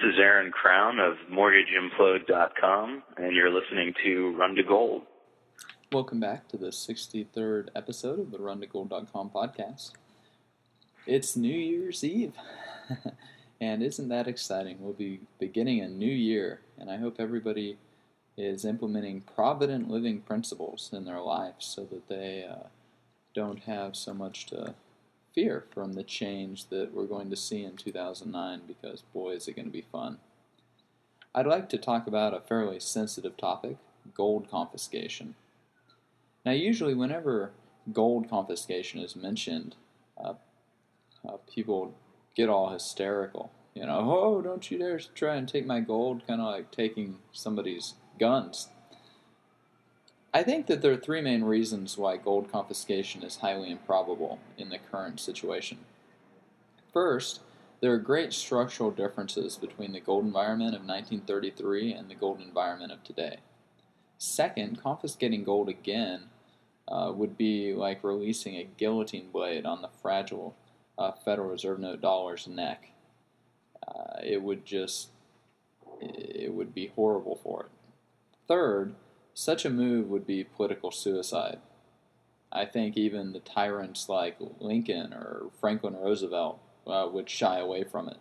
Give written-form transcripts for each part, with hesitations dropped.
This is Aaron Crown of MortgageImplode.com, and you're listening to Run to Gold. Welcome back to the 63rd episode of the RunToGold.com podcast. It's New Year's Eve, and isn't that exciting? We'll be beginning a new year, and I hope everybody is implementing provident living principles in their lives so that they don't have so much to fear from the change that we're going to see in 2009, because boy, is it going to be fun. I'd like to talk about a fairly sensitive topic, gold confiscation. Now, usually whenever gold confiscation is mentioned, people get all hysterical. Oh, don't you dare try and take my gold, kind of like taking somebody's guns. I think that there are three main reasons why gold confiscation is highly improbable in the current situation. First, there are great structural differences between the gold environment of 1933 and the gold environment of today. Second, confiscating gold again would be like releasing a guillotine blade on the fragile Federal Reserve note dollar's neck. It would be horrible for it. Third, such a move would be political suicide. I think even the tyrants like Lincoln or Franklin Roosevelt would shy away from it,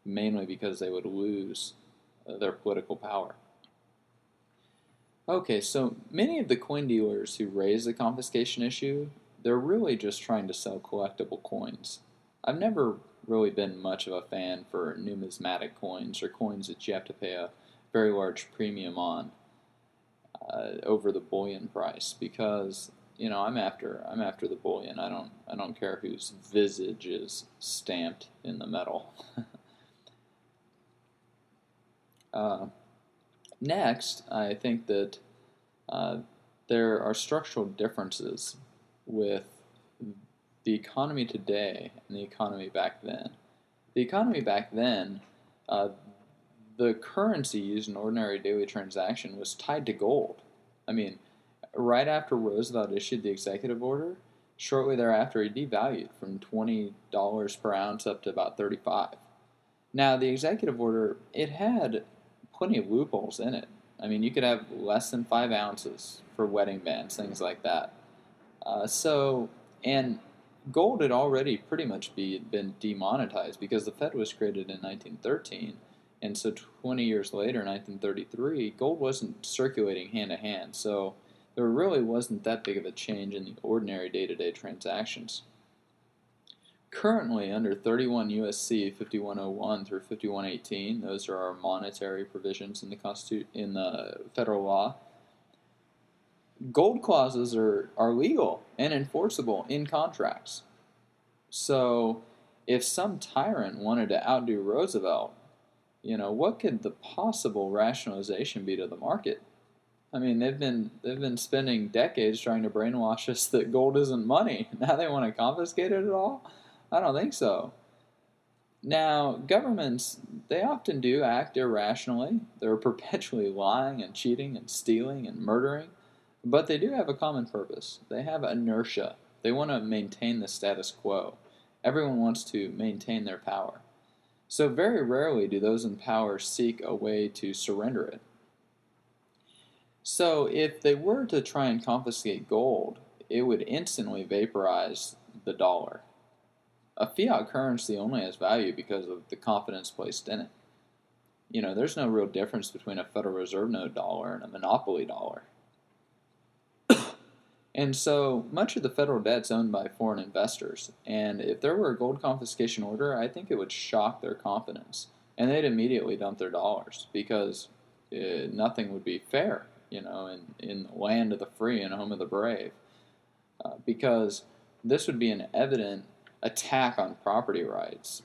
mainly because they would lose their political power. Okay, so many of the coin dealers who raise the confiscation issue, they're really just trying to sell collectible coins. I've never really been much of a fan for numismatic coins or coins that you have to pay a very large premium on over the bullion price, because I'm after the bullion. I don't care whose visage is stamped in the metal. Next, I think that there are structural differences with the economy today and the economy back then. The economy back then, the currency used in ordinary daily transaction was tied to gold. I mean, right after Roosevelt issued the executive order, shortly thereafter he devalued from $20 per ounce up to about $35. Now, the executive order, it had plenty of loopholes in it. I mean, you could have less than 5 ounces for wedding bands, things like that. And gold had already pretty much been demonetized because the Fed was created in 1913. And so 20 years later, 1933, gold wasn't circulating hand to hand. So there really wasn't that big of a change in the ordinary day-to-day transactions. Currently, under 31 U.S.C. 5101 through 5118, those are our monetary provisions in the federal law, gold clauses are legal and enforceable in contracts. So if some tyrant wanted to outdo Roosevelt, what could the possible rationalization be to the market? I mean, they've been spending decades trying to brainwash us that gold isn't money. Now they want to confiscate it at all? I don't think so. Now, governments, they often do act irrationally. They're perpetually lying and cheating and stealing and murdering. But they do have a common purpose. They have inertia. They want to maintain the status quo. Everyone wants to maintain their power. So very rarely do those in power seek a way to surrender it. So if they were to try and confiscate gold, it would instantly vaporize the dollar. A fiat currency only has value because of the confidence placed in it. There's no real difference between a Federal Reserve note dollar and a monopoly dollar. And so much of the federal debt's owned by foreign investors, and if there were a gold confiscation order, I think it would shock their confidence, and they'd immediately dump their dollars, because nothing would be fair, in the land of the free and home of the brave, because this would be an evident attack on property rights.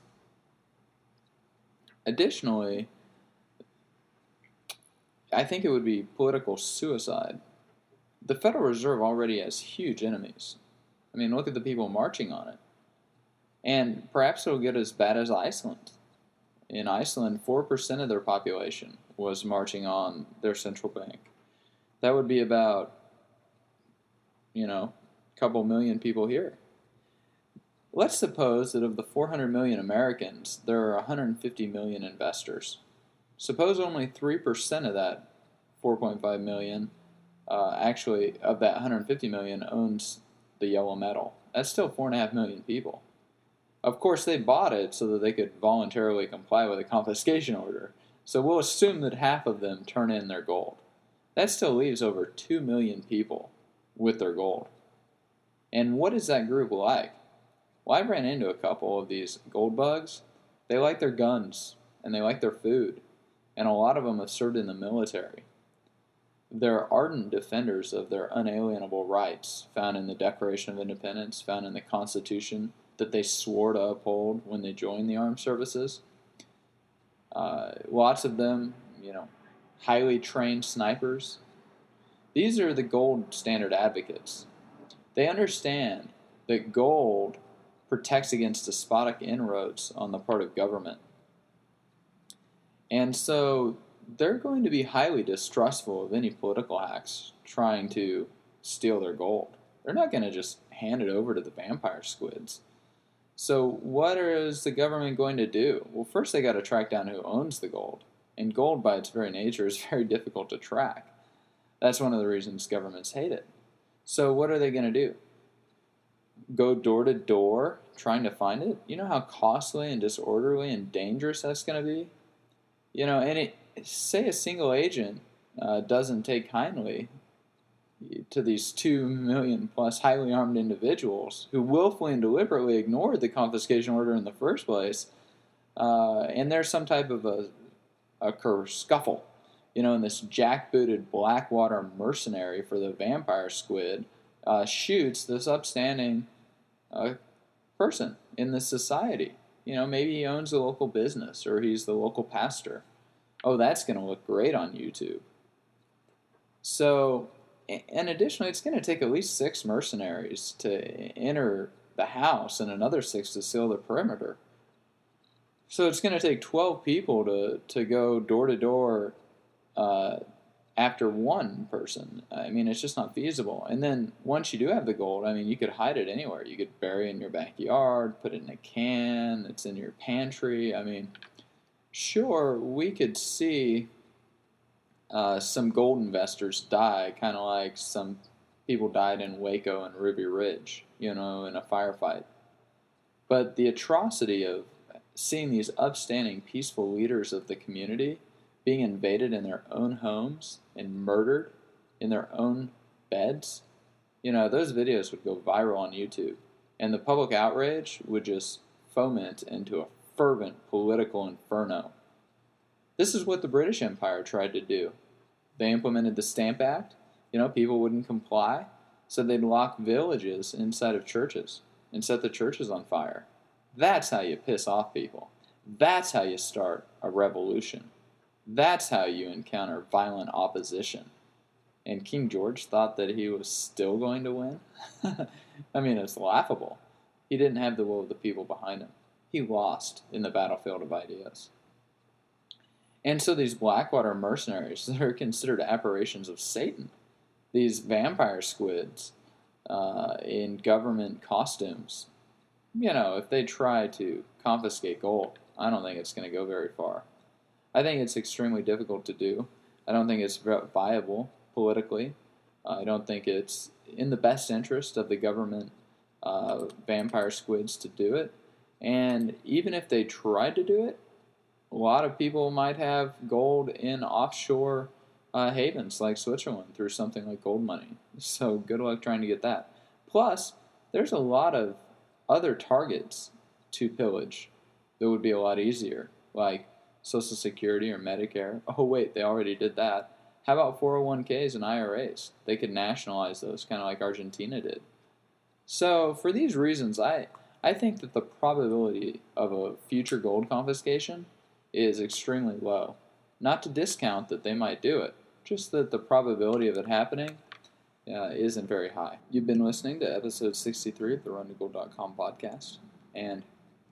Additionally, I think it would be political suicide. The Federal Reserve already has huge enemies. I mean, look at the people marching on it. And perhaps it'll get as bad as Iceland. In Iceland, 4% of their population was marching on their central bank. That would be about, a couple million people here. Let's suppose that of the 400 million Americans, there are 150 million investors. Suppose only 3% of that 4.5 million, actually, of that 150 million owns the yellow metal. That's still 4.5 million people. Of course, they bought it so that they could voluntarily comply with a confiscation order. So we'll assume that half of them turn in their gold. That still leaves over 2 million people with their gold. And what is that group like? Well, I've ran into a couple of these gold bugs. They like their guns, and they like their food, and a lot of them have served in the military. They're ardent defenders of their unalienable rights, found in the Declaration of Independence, found in the Constitution, that they swore to uphold when they joined the armed services. Lots of them, highly trained snipers. These are the gold standard advocates. They understand that gold protects against despotic inroads on the part of government. And so they're going to be highly distrustful of any political acts trying to steal their gold. They're not going to just hand it over to the vampire squids. So what is the government going to do? Well, first they got to track down who owns the gold. And gold, by its very nature, is very difficult to track. That's one of the reasons governments hate it. So what are they going to do? Go door to door trying to find it? You know how costly and disorderly and dangerous that's going to be? Say a single agent doesn't take kindly to these 2 million plus highly armed individuals who willfully and deliberately ignored the confiscation order in the first place, and there's some type of a scuffle, and this jackbooted Blackwater mercenary for the vampire squid shoots this upstanding person in this society. Maybe he owns a local business or he's the local pastor. Oh, that's going to look great on YouTube. So, and additionally, it's going to take at least 6 mercenaries to enter the house and another 6 to seal the perimeter. So it's going to take 12 people to go door to door after one person. It's just not feasible. And then once you do have the gold, you could hide it anywhere. You could bury it in your backyard, put it in a can, it's in your pantry. Sure, we could see some gold investors die, kind of like some people died in Waco and Ruby Ridge, in a firefight. But the atrocity of seeing these upstanding, peaceful leaders of the community being invaded in their own homes and murdered in their own beds, those videos would go viral on YouTube. And the public outrage would just foment into a fervent political inferno. This is what the British Empire tried to do. They implemented the Stamp Act. People wouldn't comply, so they'd lock villages inside of churches and set the churches on fire. That's how you piss off people. That's how you start a revolution. That's how you encounter violent opposition. And King George thought that he was still going to win? It's laughable. He didn't have the will of the people behind him. He lost in the battlefield of ideas. And so these Blackwater mercenaries, they're considered apparitions of Satan. These vampire squids in government costumes. If they try to confiscate gold, I don't think it's going to go very far. I think it's extremely difficult to do. I don't think it's viable politically. I don't think it's in the best interest of the government vampire squids to do it. And even if they tried to do it, a lot of people might have gold in offshore havens like Switzerland through something like gold money. So good luck trying to get that. Plus, there's a lot of other targets to pillage that would be a lot easier, like Social Security or Medicare. Oh wait, they already did that. How about 401ks and IRAs? They could nationalize those, kind of like Argentina did. So for these reasons, I think that the probability of a future gold confiscation is extremely low. Not to discount that they might do it, just that the probability of it happening isn't very high. You've been listening to episode 63 of the RunToGold.com podcast, and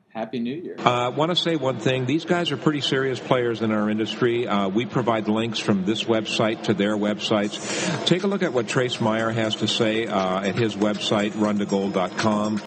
Happy New Year. I want to say one thing. These guys are pretty serious players in our industry. We provide links from this website to their websites. Take a look at what Trace Meyer has to say at his website, RunToGold.com.